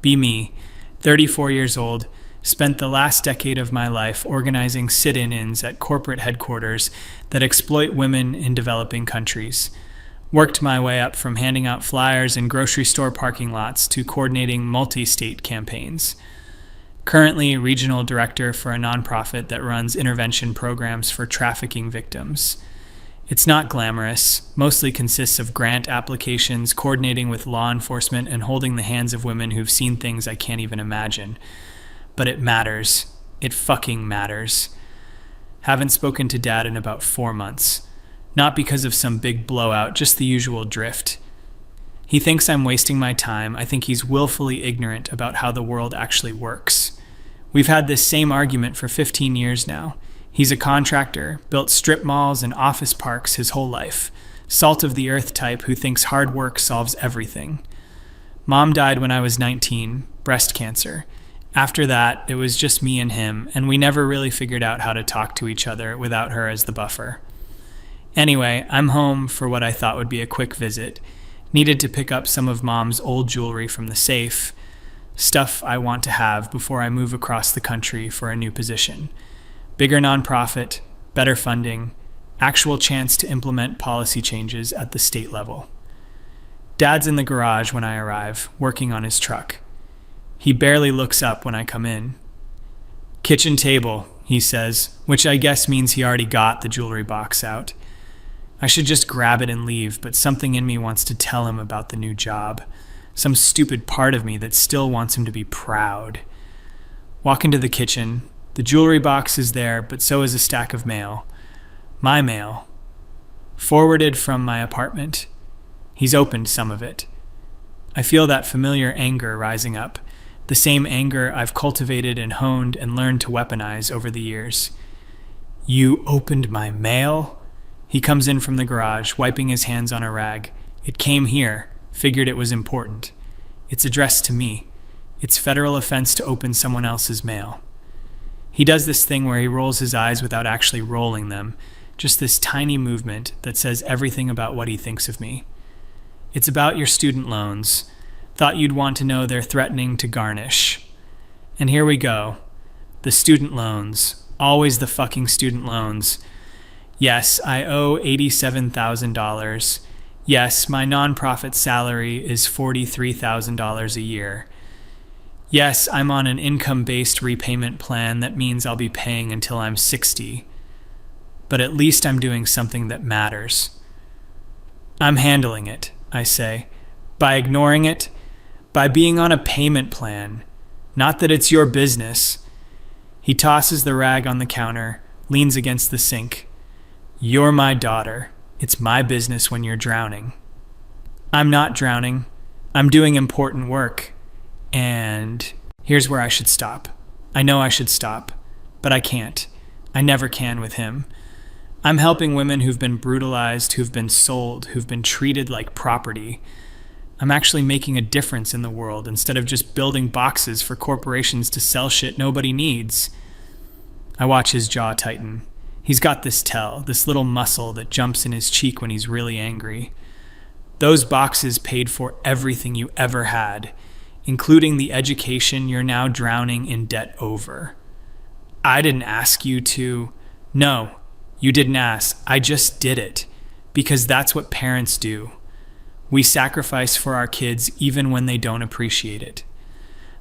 Be me, 34 years old, spent the last decade of my life organizing sit-ins at corporate headquarters that exploit women in developing countries. Worked my way up from handing out flyers in grocery store parking lots to coordinating multi-state campaigns. Currently regional director for a nonprofit that runs intervention programs for trafficking victims. It's not glamorous, mostly consists of grant applications, coordinating with law enforcement, and holding the hands of women who've seen things I can't even imagine. But it matters. It fucking matters. Haven't spoken to Dad in about 4 months. Not because of some big blowout, just the usual drift. He thinks I'm wasting my time. I think he's willfully ignorant about how the world actually works. We've had this same argument for 15 years now. He's a contractor, built strip malls and office parks his whole life. Salt of the earth type who thinks hard work solves everything. Mom died when I was 19, breast cancer. After that, it was just me and him, and we never really figured out how to talk to each other without her as the buffer. Anyway, I'm home for what I thought would be a quick visit. Needed to pick up some of Mom's old jewelry from the safe. Stuff I want to have before I move across the country for a new position. Bigger nonprofit, better funding, actual chance to implement policy changes at the state level. Dad's in the garage when I arrive, working on his truck. He barely looks up when I come in. Kitchen table, he says, which I guess means he already got the jewelry box out. I should just grab it and leave, but something in me wants to tell him about the new job. Some stupid part of me that still wants him to be proud. Walk into the kitchen. The jewelry box is there, but so is a stack of mail. My mail. Forwarded from my apartment. He's opened some of it. I feel that familiar anger rising up. The same anger I've cultivated and honed and learned to weaponize over the years. You opened my mail? He comes in from the garage, wiping his hands on a rag. It came here. Figured it was important. It's addressed to me. It's federal offense to open someone else's mail. He does this thing where he rolls his eyes without actually rolling them, just this tiny movement that says everything about what he thinks of me. It's about your student loans. Thought you'd want to know they're threatening to garnish. And here we go. The student loans. Always the fucking student loans. Yes, I owe $87,000. Yes, my nonprofit salary is $43,000 a year. Yes, I'm on an income-based repayment plan that means I'll be paying until I'm 60. But at least I'm doing something that matters. I'm handling it, I say. By ignoring it, by being on a payment plan. Not that it's your business. He tosses the rag on the counter, leans against the sink. You're my daughter. It's my business when you're drowning. I'm not drowning. I'm doing important work. And here's where I should stop. I know I should stop, but I can't. I never can with him. I'm helping women who've been brutalized, who've been sold, who've been treated like property. I'm actually making a difference in the world instead of just building boxes for corporations to sell shit nobody needs. I watch his jaw tighten. He's got this this little muscle that jumps in his cheek when he's really angry. Those boxes paid for everything you ever had, including the education you're now drowning in debt over. I didn't ask you to. No, you didn't ask. I just did it. Because that's what parents do. We sacrifice for our kids even when they don't appreciate it.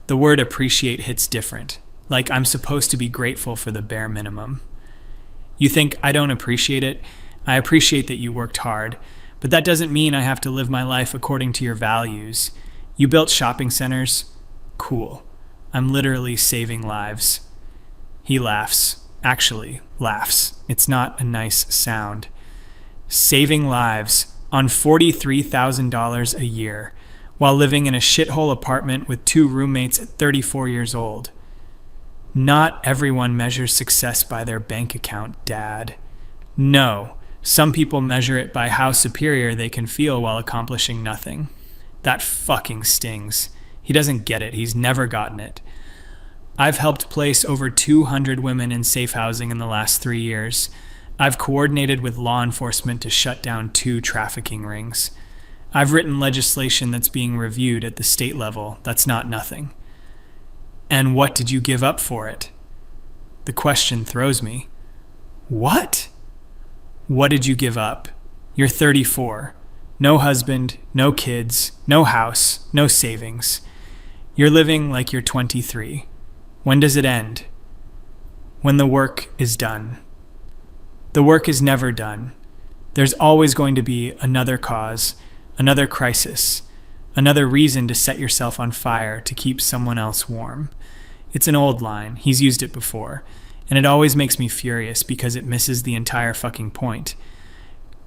The word appreciate hits different. Like I'm supposed to be grateful for the bare minimum. You think I don't appreciate it? I appreciate that you worked hard, but that doesn't mean I have to live my life according to your values. You built shopping centers? Cool. I'm literally saving lives. He laughs. Actually, laughs. It's not a nice sound. Saving lives on $43,000 a year while living in a shithole apartment with 2 roommates at 34 years old. Not everyone measures success by their bank account, Dad. No, some people measure it by how superior they can feel while accomplishing nothing. That fucking stings. He doesn't get it. He's never gotten it. I've helped place over 200 women in safe housing in the last 3 years. I've coordinated with law enforcement to shut down 2 trafficking rings. I've written legislation that's being reviewed at the state level. That's not nothing. And what did you give up for it? The question throws me. What? What did you give up? You're 34. No husband, no kids, no house, no savings. You're living like you're 23. When does it end? When the work is done. The work is never done. There's always going to be another cause, another crisis, another reason to set yourself on fire to keep someone else warm. It's an old line. He's used it before. And it always makes me furious because it misses the entire fucking point.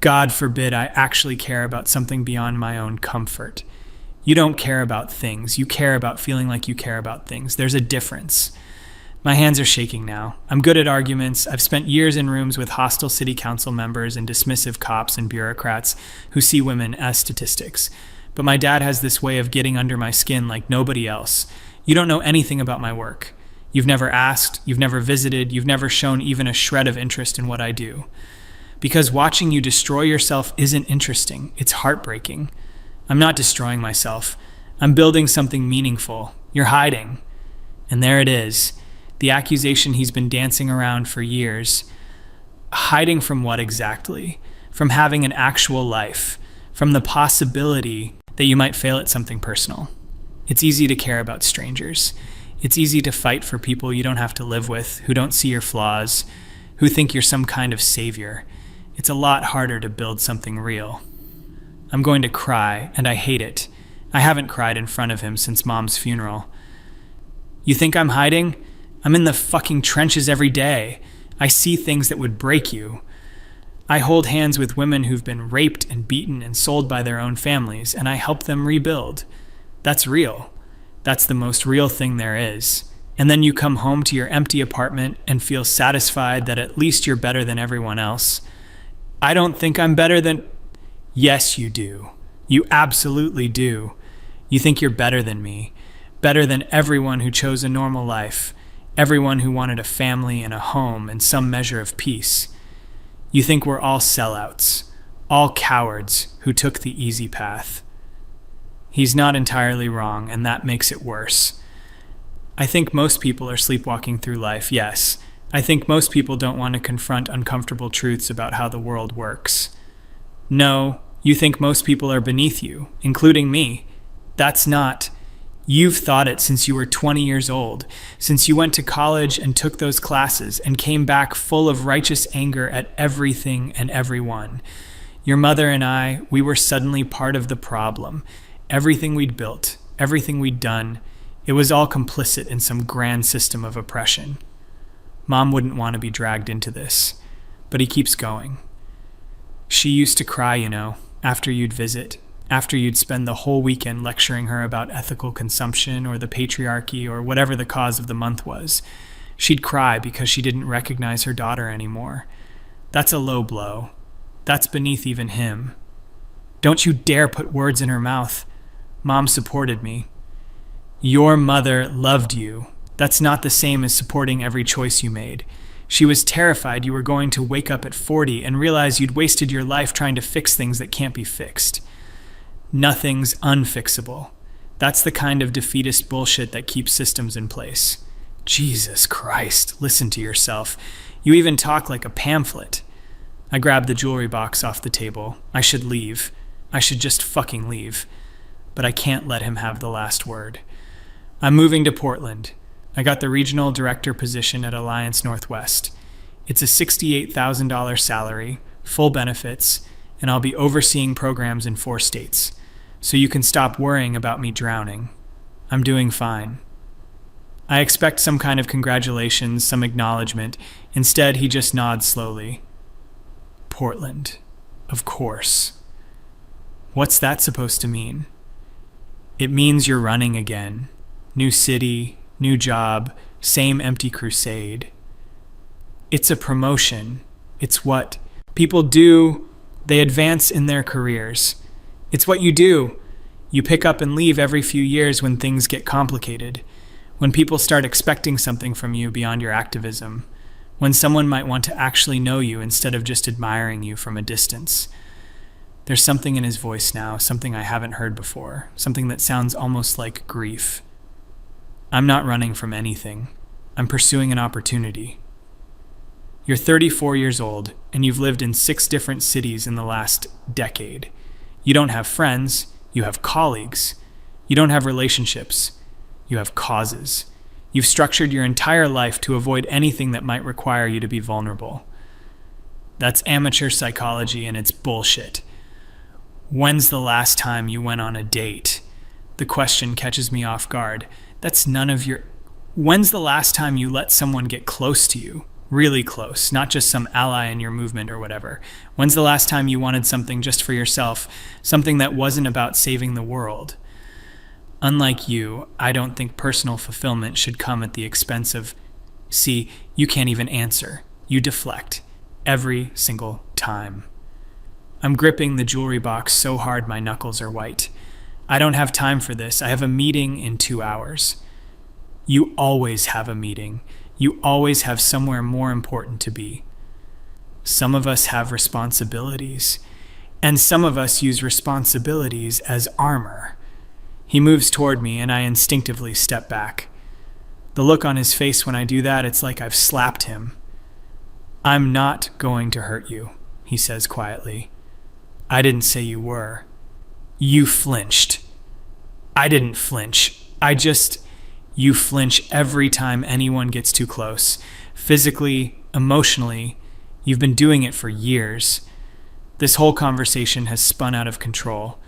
God forbid I actually care about something beyond my own comfort. You don't care about things. You care about feeling like you care about things. There's a difference. My hands are shaking now. I'm good at arguments. I've spent years in rooms with hostile city council members and dismissive cops and bureaucrats who see women as statistics. But my dad has this way of getting under my skin like nobody else. You don't know anything about my work. You've never asked, you've never visited, you've never shown even a shred of interest in what I do. Because watching you destroy yourself isn't interesting. It's heartbreaking. I'm not destroying myself. I'm building something meaningful. You're hiding. And there it is. The accusation he's been dancing around for years. Hiding from what exactly? From having an actual life. From the possibility that you might fail at something personal. It's easy to care about strangers. It's easy to fight for people you don't have to live with, who don't see your flaws, who think you're some kind of savior. It's a lot harder to build something real. I'm going to cry, and I hate it. I haven't cried in front of him since Mom's funeral. You think I'm hiding? I'm in the fucking trenches every day. I see things that would break you. I hold hands with women who've been raped and beaten and sold by their own families, and I help them rebuild. That's real. That's the most real thing there is. And then you come home to your empty apartment and feel satisfied that at least you're better than everyone else. I don't think I'm better than... Yes, you do. You absolutely do. You think you're better than me. Better than everyone who chose a normal life. Everyone who wanted a family and a home and some measure of peace. You think we're all sellouts. All cowards who took the easy path. He's not entirely wrong, and that makes it worse. I think most people are sleepwalking through life, yes. I think most people don't want to confront uncomfortable truths about how the world works. No, you think most people are beneath you, including me. That's not. You've thought it since you were 20 years old, since you went to college and took those classes and came back full of righteous anger at everything and everyone. Your mother and I, we were suddenly part of the problem. Everything we'd built, everything we'd done, it was all complicit in some grand system of oppression. Mom wouldn't want to be dragged into this, but he keeps going. She used to cry, after you'd visit, after you'd spend the whole weekend lecturing her about ethical consumption or the patriarchy or whatever the cause of the month was. She'd cry because she didn't recognize her daughter anymore. That's a low blow. That's beneath even him. Don't you dare put words in her mouth. Mom supported me. Your mother loved you. That's not the same as supporting every choice you made. She was terrified you were going to wake up at 40 and realize you'd wasted your life trying to fix things that can't be fixed. Nothing's unfixable. That's the kind of defeatist bullshit that keeps systems in place. Jesus Christ, listen to yourself. You even talk like a pamphlet. I grabbed the jewelry box off the table. I should leave. I should just fucking leave. But I can't let him have the last word. I'm moving to Portland. I got the regional director position at Alliance Northwest. It's a $68,000 salary, full benefits, and I'll be overseeing programs in 4 states. So you can stop worrying about me drowning. I'm doing fine. I expect some kind of congratulations, some acknowledgement. Instead, he just nods slowly. Portland. Of course. What's that supposed to mean? It means you're running again. New city, new job, same empty crusade. It's a promotion. It's what people do. They advance in their careers. It's what you do. You pick up and leave every few years when things get complicated. When people start expecting something from you beyond your activism. When someone might want to actually know you instead of just admiring you from a distance. There's something in his voice now, something I haven't heard before, something that sounds almost like grief. I'm not running from anything. I'm pursuing an opportunity. You're 34 years old, and you've lived in 6 different cities in the last decade. You don't have friends, you have colleagues. You don't have relationships, you have causes. You've structured your entire life to avoid anything that might require you to be vulnerable. That's amateur psychology, and it's bullshit. When's the last time you went on a date? The question catches me off guard. That's none of your... When's the last time you let someone get close to you? Really close, not just some ally in your movement or whatever. When's the last time you wanted something just for yourself, something that wasn't about saving the world? Unlike you, I don't think personal fulfillment should come at the expense of... See, you can't even answer. You deflect. Every single time. I'm gripping the jewelry box so hard my knuckles are white. I don't have time for this. I have a meeting in 2 hours. You always have a meeting. You always have somewhere more important to be. Some of us have responsibilities, and some of us use responsibilities as armor. He moves toward me, and I instinctively step back. The look on his face when I do that, it's like I've slapped him. I'm not going to hurt you, he says quietly. I didn't say you were. You flinched. I didn't flinch. You flinch every time anyone gets too close. Physically, emotionally, you've been doing it for years. This whole conversation has spun out of control.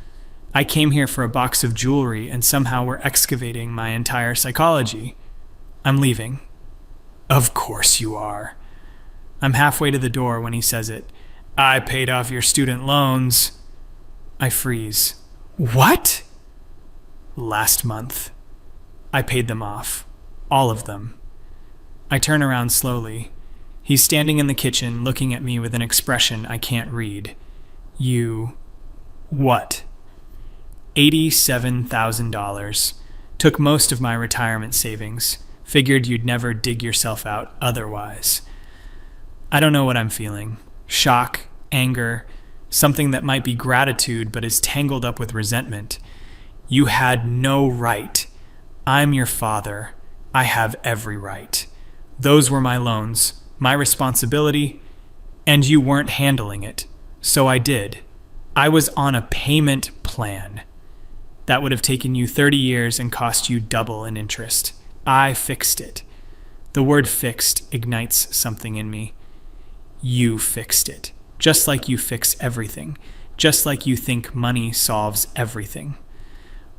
I came here for a box of jewelry, and somehow we're excavating my entire psychology. I'm leaving. Of course you are. I'm halfway to the door when he says it. I paid off your student loans. I freeze. What? Last month. I paid them off. All of them. I turn around slowly. He's standing in the kitchen, looking at me with an expression I can't read. You... what? $87,000. Took most of my retirement savings. Figured you'd never dig yourself out otherwise. I don't know what I'm feeling. Shock, anger, something that might be gratitude but is tangled up with resentment. You had no right. I'm your father. I have every right. Those were my loans, my responsibility, and you weren't handling it. So I did. I was on a payment plan. That would have taken you 30 years and cost you double in interest. I fixed it. The word fixed ignites something in me. You fixed it. Just like you fix everything. Just like you think money solves everything.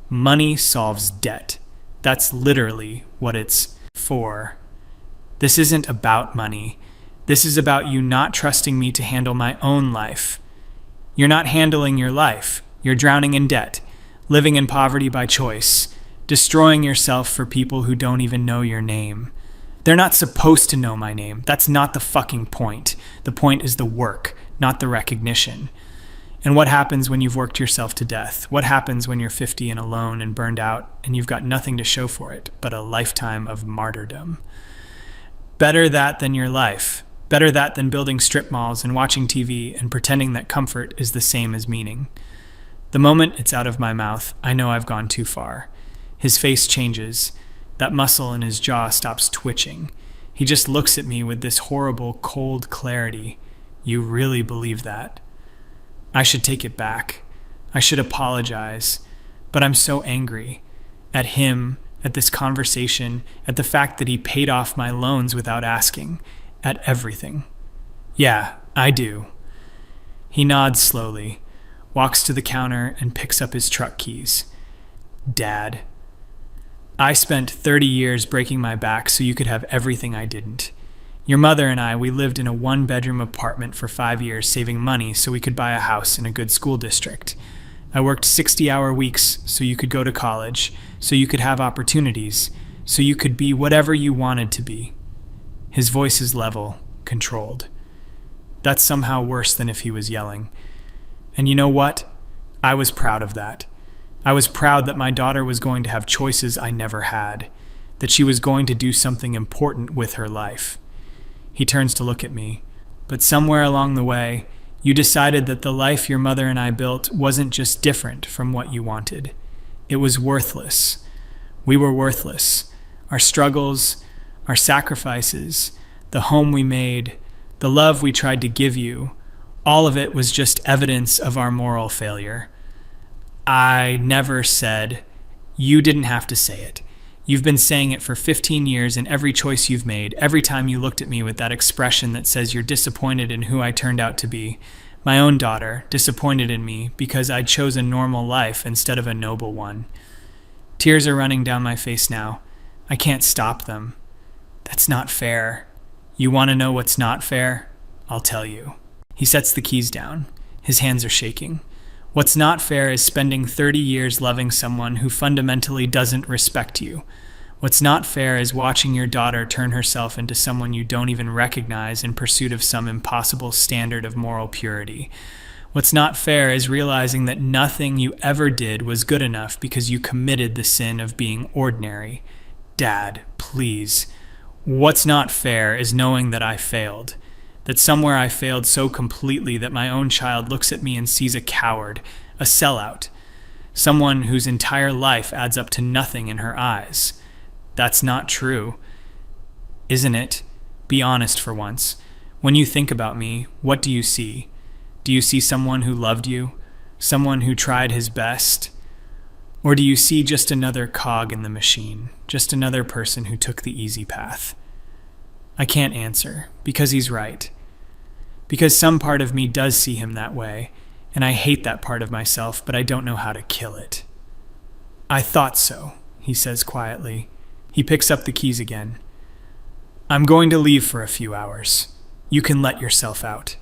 Money solves debt. That's literally what it's for. This isn't about money. This is about you not trusting me to handle my own life. You're not handling your life. You're drowning in debt, living in poverty by choice, destroying yourself for people who don't even know your name. They're not supposed to know my name. That's not the fucking point. The point is the work, not the recognition. And what happens when you've worked yourself to death? What happens when you're 50 and alone and burned out and you've got nothing to show for it but a lifetime of martyrdom? Better that than your life. Better that than building strip malls and watching TV and pretending that comfort is the same as meaning. The moment it's out of my mouth, I know I've gone too far. His face changes. That muscle in his jaw stops twitching. He just looks at me with this horrible, cold clarity. You really believe that? I should take it back. I should apologize. But I'm so angry. At him, at this conversation, at the fact that he paid off my loans without asking. At everything. Yeah, I do. He nods slowly, walks to the counter and picks up his truck keys. Dad. I spent 30 years breaking my back so you could have everything I didn't. Your mother and I, we lived in a 1-bedroom apartment for 5 years, saving money so we could buy a house in a good school district. I worked 60-hour weeks so you could go to college, so you could have opportunities, so you could be whatever you wanted to be. His voice is level, controlled. That's somehow worse than if he was yelling. And you know what? I was proud of that. I was proud that my daughter was going to have choices I never had, that she was going to do something important with her life. He turns to look at me, but somewhere along the way, You decided that the life your mother and I built wasn't just different from what you wanted. It was worthless. We were worthless. Our struggles, our sacrifices, the home we made, the love we tried to give you, all of it was just evidence of our moral failure. I never said, you didn't have to say it. You've been saying it for 15 years in every choice you've made, every time you looked at me with that expression that says you're disappointed in who I turned out to be. My own daughter, disappointed in me because I chose a normal life instead of a noble one. Tears are running down my face now. I can't stop them. That's not fair. You want to know what's not fair? I'll tell you. He sets the keys down. His hands are shaking. What's not fair is spending 30 years loving someone who fundamentally doesn't respect you. What's not fair is watching your daughter turn herself into someone you don't even recognize in pursuit of some impossible standard of moral purity. What's not fair is realizing that nothing you ever did was good enough because you committed the sin of being ordinary. Dad, please. What's not fair is knowing that I failed. That somewhere I failed so completely that my own child looks at me and sees a coward, a sellout, someone whose entire life adds up to nothing in her eyes. That's not true, isn't it? Be honest for once. When you think about me, what do you see? Do you see someone who loved you? Someone who tried his best? Or do you see just another cog in the machine? Just another person who took the easy path? I can't answer, because he's right. Because some part of me does see him that way, and I hate that part of myself, but I don't know how to kill it. I thought so, he says quietly. He picks up the keys again. I'm going to leave for a few hours. You can let yourself out.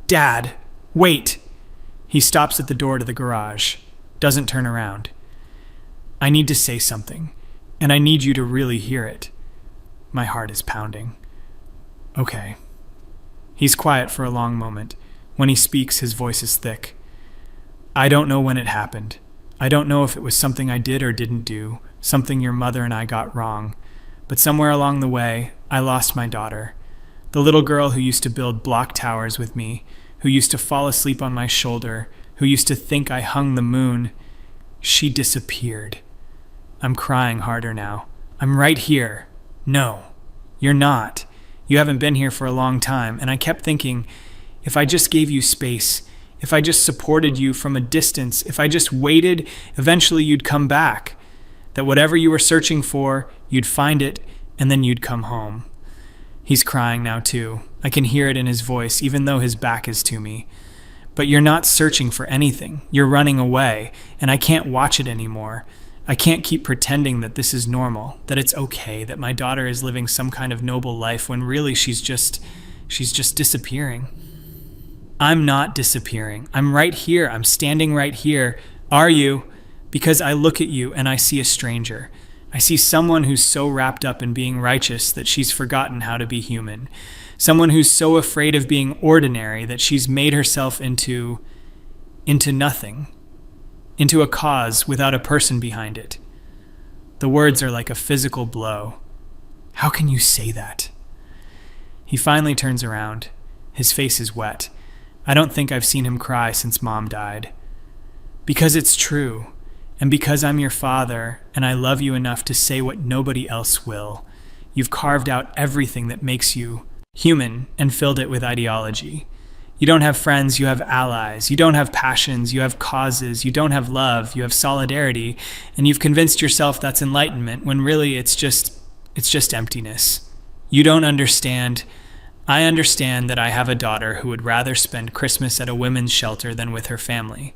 Dad, wait! He stops at the door to the garage, doesn't turn around. I need to say something, and I need you to really hear it. My heart is pounding. Okay. He's quiet for a long moment. When he speaks, his voice is thick. I don't know when it happened. I don't know if it was something I did or didn't do, something your mother and I got wrong. But somewhere along the way, I lost my daughter. The little girl who used to build block towers with me, who used to fall asleep on my shoulder, who used to think I hung the moon. She disappeared. I'm crying harder now. I'm right here. No, you're not. You haven't been here for a long time, and I kept thinking, if I just gave you space, if I just supported you from a distance, if I just waited, eventually you'd come back. That whatever you were searching for, you'd find it, and then you'd come home. He's crying now too. I can hear it in his voice, even though his back is to me. But you're not searching for anything. You're running away, and I can't watch it anymore. I can't keep pretending that this is normal, that it's okay, that my daughter is living some kind of noble life when really she's just disappearing. I'm not disappearing. I'm right here. I'm standing right here. Are you? Because I look at you and I see a stranger. I see someone who's so wrapped up in being righteous that she's forgotten how to be human. Someone who's so afraid of being ordinary that she's made herself into nothing. Into a cause without a person behind it. The words are like a physical blow. How can you say that? He finally turns around. His face is wet. I don't think I've seen him cry since Mom died. Because it's true, and because I'm your father, and I love you enough to say what nobody else will. You've carved out everything that makes you human and filled it with ideology. You don't have friends, you have allies. You don't have passions, you have causes. You don't have love, you have solidarity. And you've convinced yourself that's enlightenment when really it's just emptiness. You don't understand. I understand that I have a daughter who would rather spend Christmas at a women's shelter than with her family.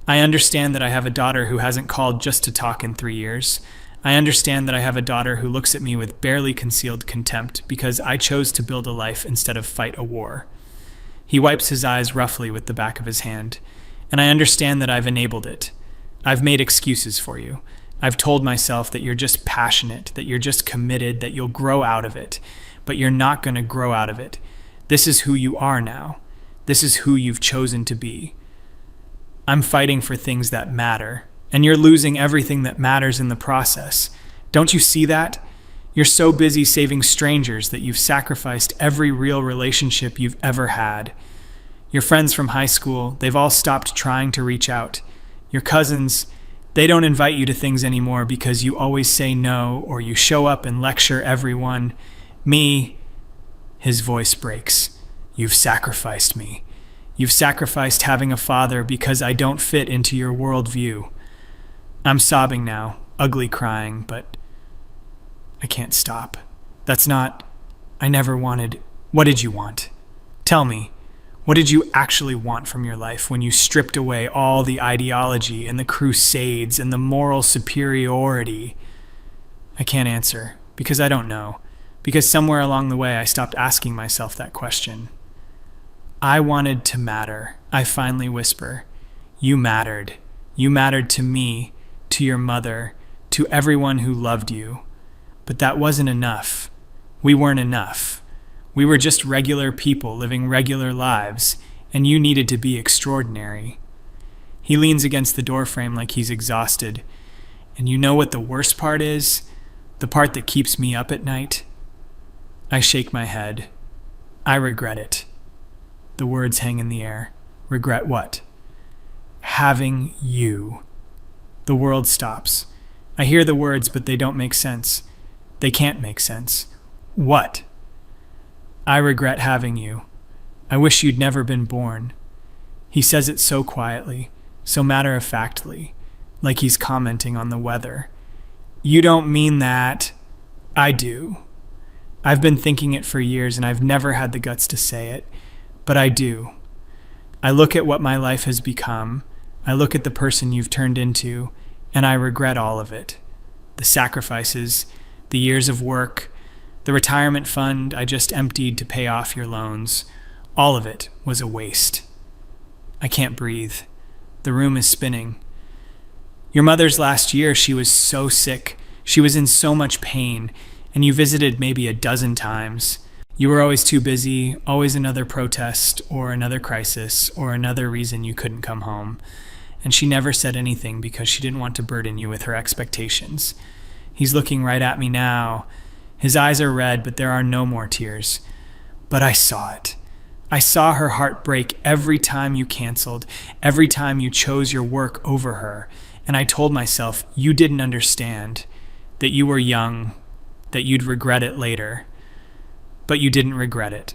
I understand that I have a daughter who hasn't called just to talk in 3 years. I understand that I have a daughter who looks at me with barely concealed contempt because I chose to build a life instead of fight a war. He wipes his eyes roughly with the back of his hand, and I understand that I've enabled it. I've made excuses for you. I've told myself that you're just passionate, that you're just committed, that you'll grow out of it. But you're not going to grow out of it. This is who you are now. This is who you've chosen to be. I'm fighting for things that matter, and you're losing everything that matters in the process. Don't you see that? You're so busy saving strangers that you've sacrificed every real relationship you've ever had. Your friends from high school, they've all stopped trying to reach out. Your cousins, they don't invite you to things anymore because you always say no, or you show up and lecture everyone. Me, his voice breaks. You've sacrificed me. You've sacrificed having a father because I don't fit into your worldview. I'm sobbing now, ugly crying, but I can't stop. I never wanted. What did you want? Tell me, what did you actually want from your life when you stripped away all the ideology and the crusades and the moral superiority? I can't answer, because I don't know, because somewhere along the way I stopped asking myself that question. I wanted to matter, I finally whisper. You mattered. You mattered to me, to your mother, to everyone who loved you. But that wasn't enough. We weren't enough. We were just regular people living regular lives, and you needed to be extraordinary. He leans against the doorframe like he's exhausted. And you know what the worst part is? The part that keeps me up at night? I shake my head. I regret it. The words hang in the air. Regret what? Having you. The world stops. I hear the words, but they don't make sense. They can't make sense. What? I regret having you. I wish you'd never been born. He says it so quietly, so matter-of-factly, like he's commenting on the weather. You don't mean that. I do. I've been thinking it for years, and I've never had the guts to say it, but I do. I look at what my life has become. I look at the person you've turned into, and I regret all of it. The sacrifices, the years of work, the retirement fund I just emptied to pay off your loans, all of it was a waste. I can't breathe. The room is spinning. Your mother's last year, she was so sick. She was in so much pain, and you visited maybe a dozen times. You were always too busy, always another protest, or another crisis, or another reason you couldn't come home. And she never said anything because she didn't want to burden you with her expectations. He's looking right at me now. His eyes are red, but there are no more tears. But I saw it. I saw her heart break every time you canceled, every time you chose your work over her. And I told myself you didn't understand, that you were young, that you'd regret it later. But you didn't regret it.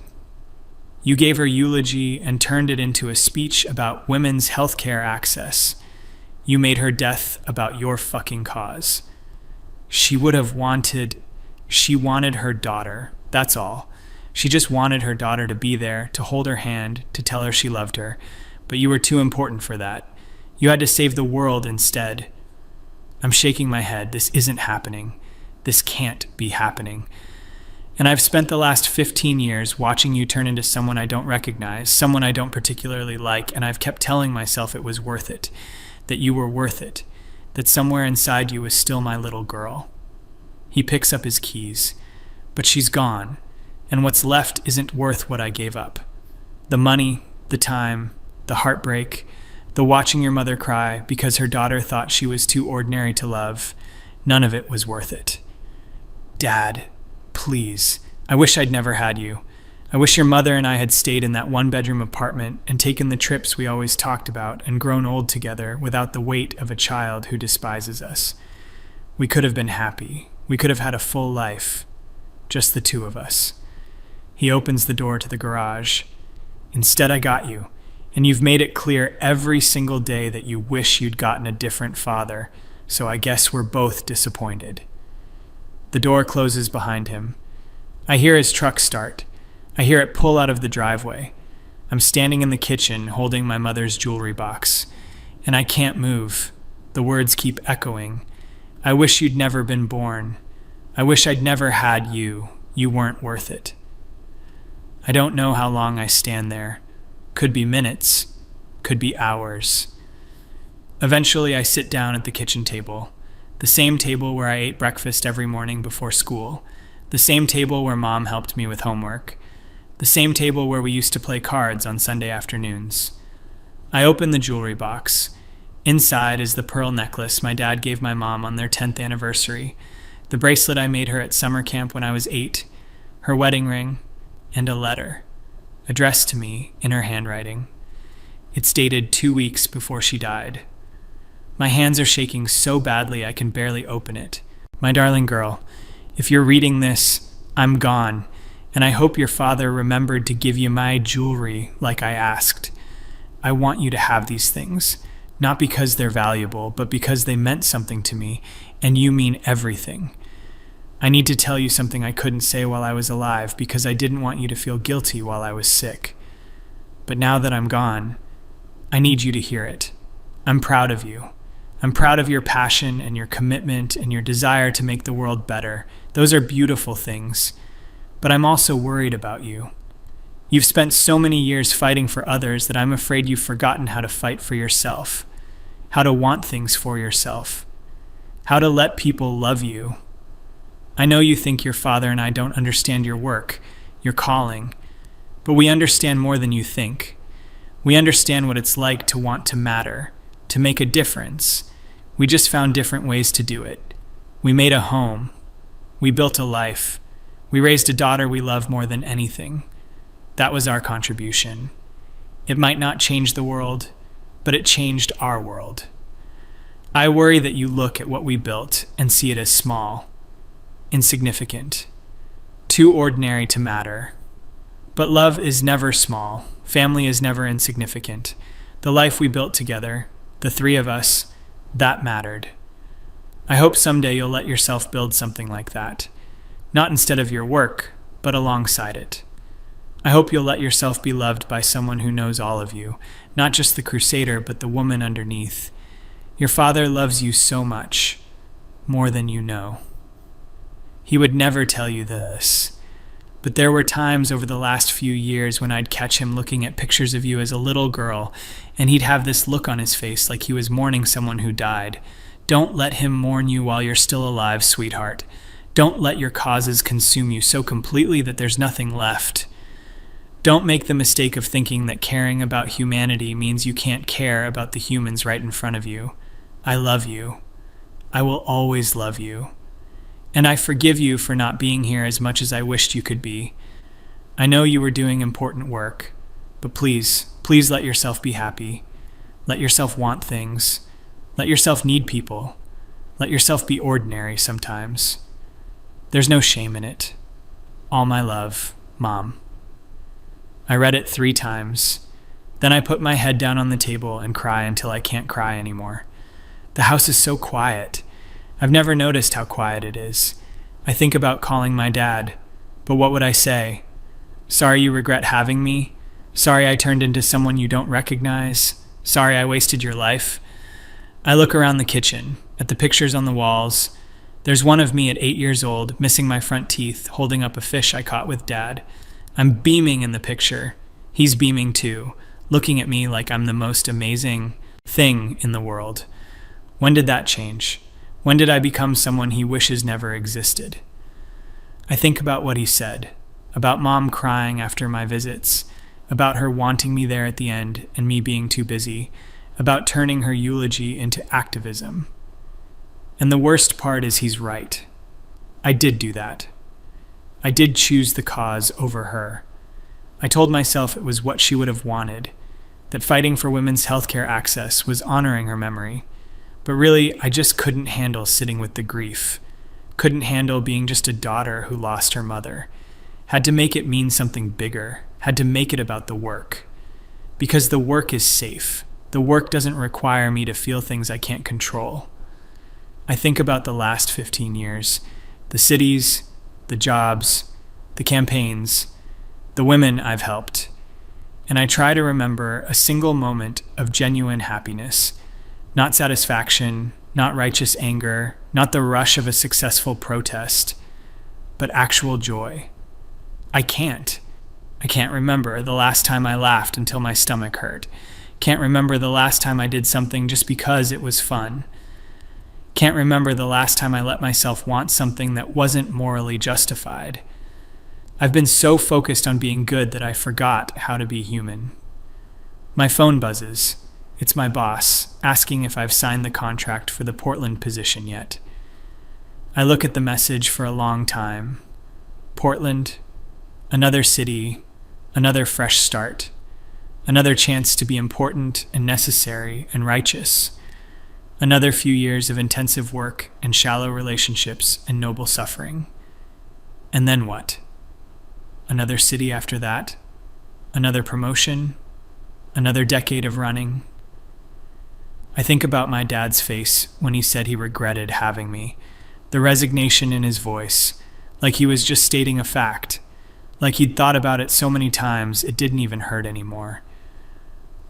You gave her eulogy and turned it into a speech about women's healthcare access. You made her death about your fucking cause. She wanted her daughter, that's all. She just wanted her daughter to be there, to hold her hand, to tell her she loved her. But you were too important for that. You had to save the world instead. I'm shaking my head. This isn't happening. This can't be happening. And I've spent the last 15 years watching you turn into someone I don't recognize, someone I don't particularly like, and I've kept telling myself it was worth it, that you were worth it, that somewhere inside you was still my little girl. He picks up his keys, but she's gone, and what's left isn't worth what I gave up. The money, the time, the heartbreak, the watching your mother cry because her daughter thought she was too ordinary to love, none of it was worth it. Dad, please, I wish I'd never had you. I wish your mother and I had stayed in that one-bedroom apartment and taken the trips we always talked about and grown old together without the weight of a child who despises us. We could have been happy. We could have had a full life. Just the two of us. He opens the door to the garage. Instead, I got you, and you've made it clear every single day that you wish you'd gotten a different father, so I guess we're both disappointed. The door closes behind him. I hear his truck start. I hear it pull out of the driveway. I'm standing in the kitchen holding my mother's jewelry box, and I can't move. The words keep echoing. I wish you'd never been born. I wish I'd never had you. You weren't worth it. I don't know how long I stand there. Could be minutes. Could be hours. Eventually, I sit down at the kitchen table. The same table where I ate breakfast every morning before school. The same table where Mom helped me with homework. The same table where we used to play cards on Sunday afternoons. I open the jewelry box. Inside is the pearl necklace my dad gave my mom on their 10th anniversary, the bracelet I made her at summer camp when I was 8, her wedding ring, and a letter. addressed to me in her handwriting. It's dated 2 weeks before she died. My hands are shaking so badly I can barely open it. My darling girl, if you're reading this, I'm gone, and I hope your father remembered to give you my jewelry like I asked. I want you to have these things, not because they're valuable, but because they meant something to me, and you mean everything. I need to tell you something I couldn't say while I was alive because I didn't want you to feel guilty while I was sick. But now that I'm gone, I need you to hear it. I'm proud of you. I'm proud of your passion and your commitment and your desire to make the world better. Those are beautiful things. But I'm also worried about you. You've spent so many years fighting for others that I'm afraid you've forgotten how to fight for yourself, how to want things for yourself, how to let people love you. I know you think your father and I don't understand your work, your calling, but we understand more than you think. We understand what it's like to want to matter, to make a difference. We just found different ways to do it. We made a home. We built a life. We raised a daughter we love more than anything. That was our contribution. It might not change the world, but it changed our world. I worry that you look at what we built and see it as small, insignificant, too ordinary to matter. But love is never small. Family is never insignificant. The life we built together, the three of us, that mattered. I hope someday you'll let yourself build something like that. Not instead of your work, but alongside it. I hope you'll let yourself be loved by someone who knows all of you, not just the crusader, but the woman underneath. Your father loves you so much, more than you know. He would never tell you this, but there were times over the last few years when I'd catch him looking at pictures of you as a little girl, and he'd have this look on his face like he was mourning someone who died. Don't let him mourn you while you're still alive, sweetheart. Don't let your causes consume you so completely that there's nothing left. Don't make the mistake of thinking that caring about humanity means you can't care about the humans right in front of you. I love you. I will always love you. And I forgive you for not being here as much as I wished you could be. I know you were doing important work, but please let yourself be happy. Let yourself want things. Let yourself need people. Let yourself be ordinary sometimes. There's no shame in it. All my love, Mom. I read it 3 times. Then I put my head down on the table and cry until I can't cry anymore. The house is so quiet. I've never noticed how quiet it is. I think about calling my dad, but what would I say? Sorry you regret having me? Sorry I turned into someone you don't recognize? Sorry I wasted your life? I look around the kitchen, at the pictures on the walls. There's one of me at 8 years old, missing my front teeth, holding up a fish I caught with Dad. I'm beaming in the picture. He's beaming too, looking at me like I'm the most amazing thing in the world. When did that change? When did I become someone he wishes never existed? I think about what he said, about Mom crying after my visits, about her wanting me there at the end and me being too busy, about turning her eulogy into activism. And the worst part is he's right. I did do that. I did choose the cause over her. I told myself it was what she would have wanted, that fighting for women's healthcare access was honoring her memory. But really, I just couldn't handle sitting with the grief. Couldn't handle being just a daughter who lost her mother. Had to make it mean something bigger. Had to make it about the work. Because the work is safe. The work doesn't require me to feel things I can't control. I think about the last 15 years. The cities, the jobs, the campaigns, the women I've helped. And I try to remember a single moment of genuine happiness. Not satisfaction, not righteous anger, not the rush of a successful protest, but actual joy. I can't remember the last time I laughed until my stomach hurt. Can't remember the last time I did something just because it was fun. Can't remember the last time I let myself want something that wasn't morally justified. I've been so focused on being good that I forgot how to be human. My phone buzzes. It's my boss, asking if I've signed the contract for the Portland position yet. I look at the message for a long time. Portland, another city, another fresh start, another chance to be important and necessary and righteous, another few years of intensive work and shallow relationships and noble suffering. And then what? Another city after that? Another promotion? Another decade of running? I think about my dad's face when he said he regretted having me, the resignation in his voice, like he was just stating a fact, like he'd thought about it so many times it didn't even hurt anymore.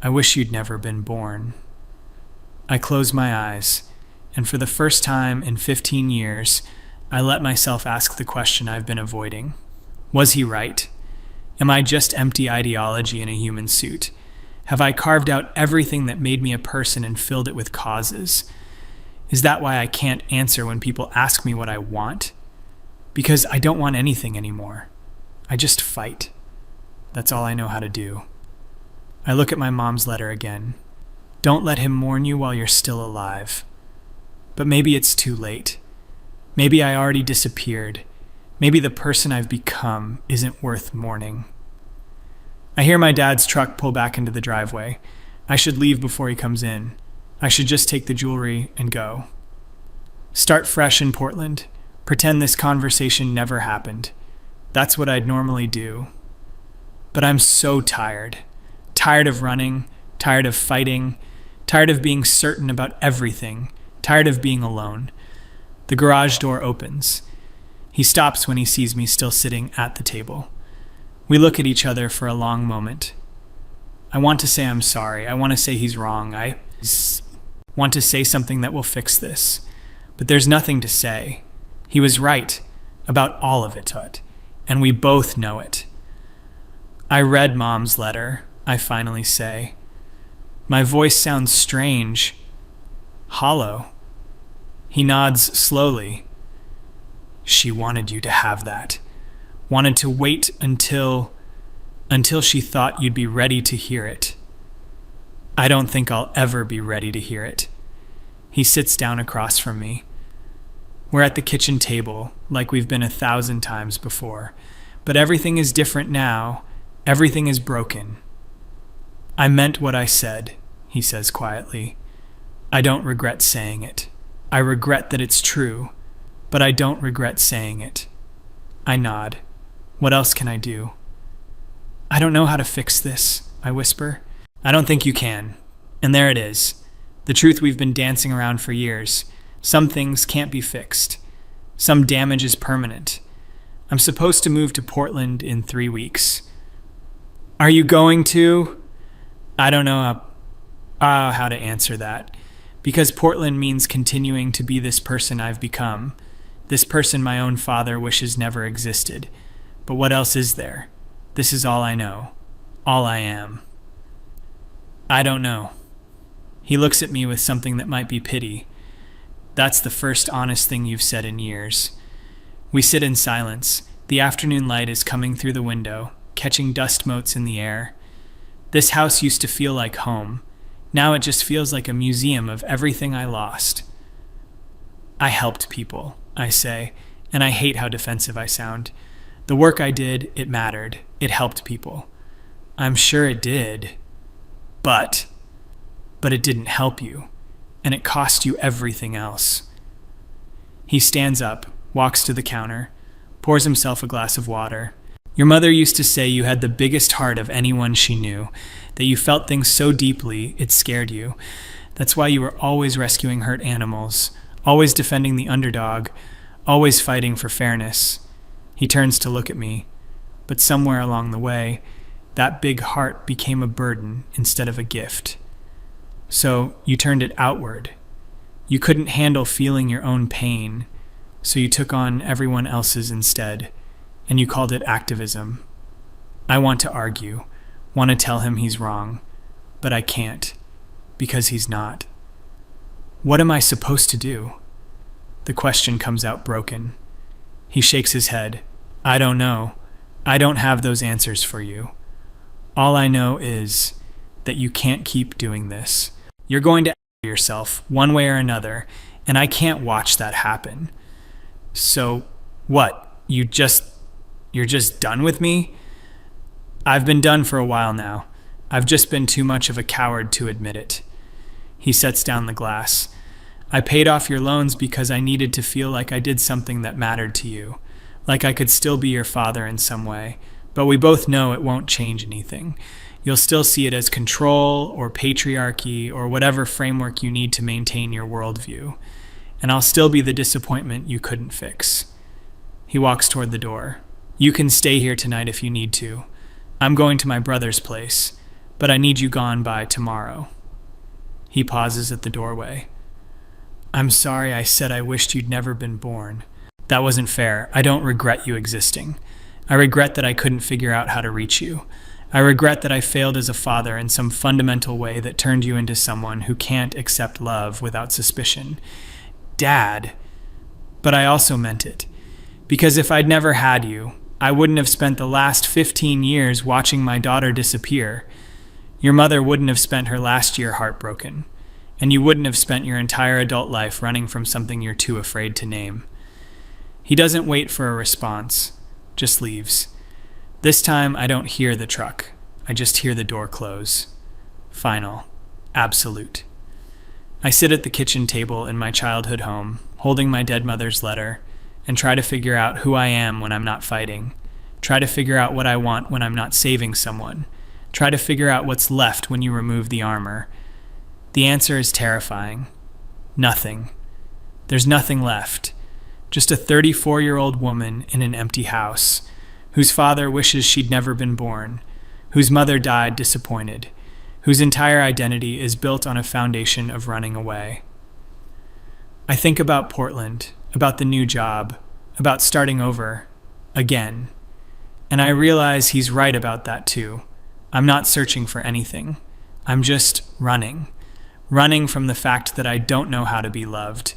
I wish you'd never been born. I close my eyes, and for the first time in 15 years, I let myself ask the question I've been avoiding. Was he right? Am I just empty ideology in a human suit? Have I carved out everything that made me a person and filled it with causes? Is that why I can't answer when people ask me what I want? Because I don't want anything anymore. I just fight. That's all I know how to do. I look at my mom's letter again. Don't let him mourn you while you're still alive. But maybe it's too late. Maybe I already disappeared. Maybe the person I've become isn't worth mourning. I hear my dad's truck pull back into the driveway. I should leave before he comes in. I should just take the jewelry and go. Start fresh in Portland. Pretend this conversation never happened. That's what I'd normally do. But I'm so tired. Tired of running, tired of fighting, tired of being certain about everything, tired of being alone. The garage door opens. He stops when he sees me still sitting at the table. We look at each other for a long moment. I want to say I'm sorry. I want to say he's wrong. I want to say something that will fix this. But there's nothing to say. He was right about all of it, Tut, and we both know it. I read Mom's letter, I finally say. My voice sounds strange, hollow. He nods slowly. She wanted you to have that. Wanted to wait until she thought you'd be ready to hear it. I don't think I'll ever be ready to hear it. He sits down across from me. We're at the kitchen table, like we've been 1,000 times before. But everything is different now. Everything is broken. I meant what I said, he says quietly. I don't regret saying it. I regret that it's true, but I don't regret saying it. I nod. What else can I do? I don't know how to fix this, I whisper. I don't think you can. And there it is. The truth we've been dancing around for years. Some things can't be fixed. Some damage is permanent. I'm supposed to move to Portland in 3 weeks. Are you going to? I don't know how to answer that. Because Portland means continuing to be this person I've become. This person my own father wishes never existed. But what else is there? This is all I know. All I am. I don't know. He looks at me with something that might be pity. That's the first honest thing you've said in years. We sit in silence. The afternoon light is coming through the window, catching dust motes in the air. This house used to feel like home. Now it just feels like a museum of everything I lost. I helped people, I say, and I hate how defensive I sound. The work I did, it mattered. It helped people. I'm sure it did. But it didn't help you, and it cost you everything else. He stands up, walks to the counter, pours himself a glass of water. Your mother used to say you had the biggest heart of anyone she knew, that you felt things so deeply it scared you. That's why you were always rescuing hurt animals, always defending the underdog, always fighting for fairness. He turns to look at me, but somewhere along the way, that big heart became a burden instead of a gift. So you turned it outward. You couldn't handle feeling your own pain, so you took on everyone else's instead, and you called it activism. I want to argue, want to tell him he's wrong, but I can't, because he's not. What am I supposed to do? The question comes out broken. He shakes his head. I don't know. I don't have those answers for you. All I know is that you can't keep doing this. You're going to yourself one way or another, and I can't watch that happen. So, what? You're just done with me? I've been done for a while now. I've just been too much of a coward to admit it. He sets down the glass. I paid off your loans because I needed to feel like I did something that mattered to you, like I could still be your father in some way, but we both know it won't change anything. You'll still see it as control or patriarchy or whatever framework you need to maintain your worldview, and I'll still be the disappointment you couldn't fix. He walks toward the door. You can stay here tonight if you need to. I'm going to my brother's place, but I need you gone by tomorrow. He pauses at the doorway. I'm sorry I said I wished you'd never been born. That wasn't fair. I don't regret you existing. I regret that I couldn't figure out how to reach you. I regret that I failed as a father in some fundamental way that turned you into someone who can't accept love without suspicion. Dad. But I also meant it. Because if I'd never had you, I wouldn't have spent the last 15 years watching my daughter disappear. Your mother wouldn't have spent her last year heartbroken. And you wouldn't have spent your entire adult life running from something you're too afraid to name. He doesn't wait for a response, just leaves. This time I don't hear the truck. I just hear the door close. Final. Absolute. I sit at the kitchen table in my childhood home, holding my dead mother's letter, and try to figure out who I am when I'm not fighting. Try to figure out what I want when I'm not saving someone. Try to figure out what's left when you remove the armor. The answer is terrifying. Nothing. There's nothing left. Just a 34-year-old woman in an empty house, whose father wishes she'd never been born, whose mother died disappointed, whose entire identity is built on a foundation of running away. I think about Portland, about the new job, about starting over, again. And I realize he's right about that too. I'm not searching for anything. I'm just running. Running from the fact that I don't know how to be loved.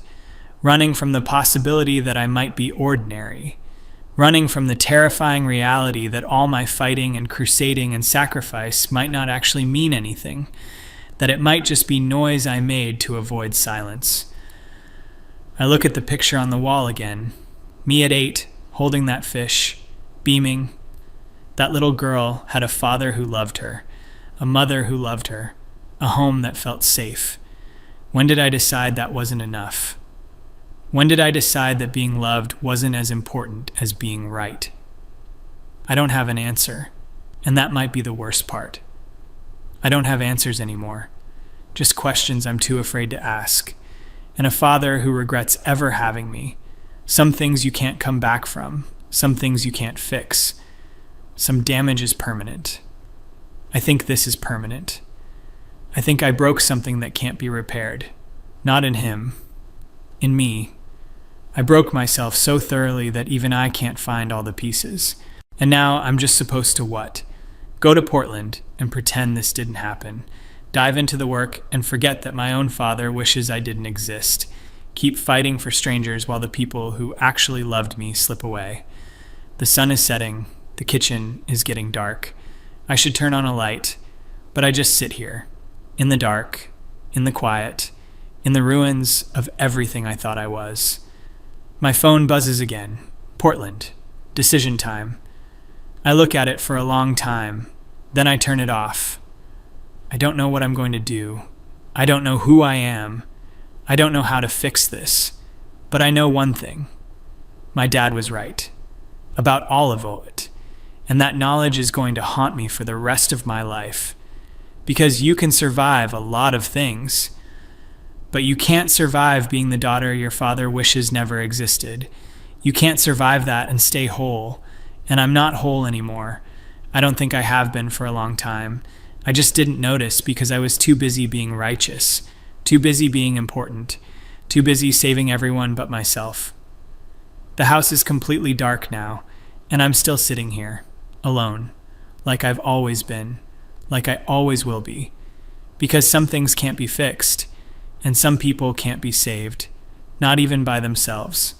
Running from the possibility that I might be ordinary. Running from the terrifying reality that all my fighting and crusading and sacrifice might not actually mean anything. That it might just be noise I made to avoid silence. I look at the picture on the wall again. Me at 8, holding that fish, beaming. That little girl had a father who loved her, a mother who loved her, a home that felt safe. When did I decide that wasn't enough? When did I decide that being loved wasn't as important as being right? I don't have an answer, and that might be the worst part. I don't have answers anymore, just questions I'm too afraid to ask, and a father who regrets ever having me. Some things you can't come back from, some things you can't fix. Some damage is permanent. I think this is permanent. I think I broke something that can't be repaired. Not in him. In me. I broke myself so thoroughly that even I can't find all the pieces. And now I'm just supposed to what? Go to Portland and pretend this didn't happen. Dive into the work and forget that my own father wishes I didn't exist. Keep fighting for strangers while the people who actually loved me slip away. The sun is setting. The kitchen is getting dark. I should turn on a light, but I just sit here. In the dark, in the quiet, in the ruins of everything I thought I was. My phone buzzes again. Portland. Decision time. I look at it for a long time. Then I turn it off. I don't know what I'm going to do. I don't know who I am. I don't know how to fix this. But I know one thing. My dad was right. About all of it. And that knowledge is going to haunt me for the rest of my life. Because you can survive a lot of things, but you can't survive being the daughter your father wishes never existed. You can't survive that and stay whole, and I'm not whole anymore. I don't think I have been for a long time. I just didn't notice because I was too busy being righteous, too busy being important, too busy saving everyone but myself. The house is completely dark now, and I'm still sitting here, alone, like I've always been. Like I always will be, because some things can't be fixed, and some people can't be saved, not even by themselves.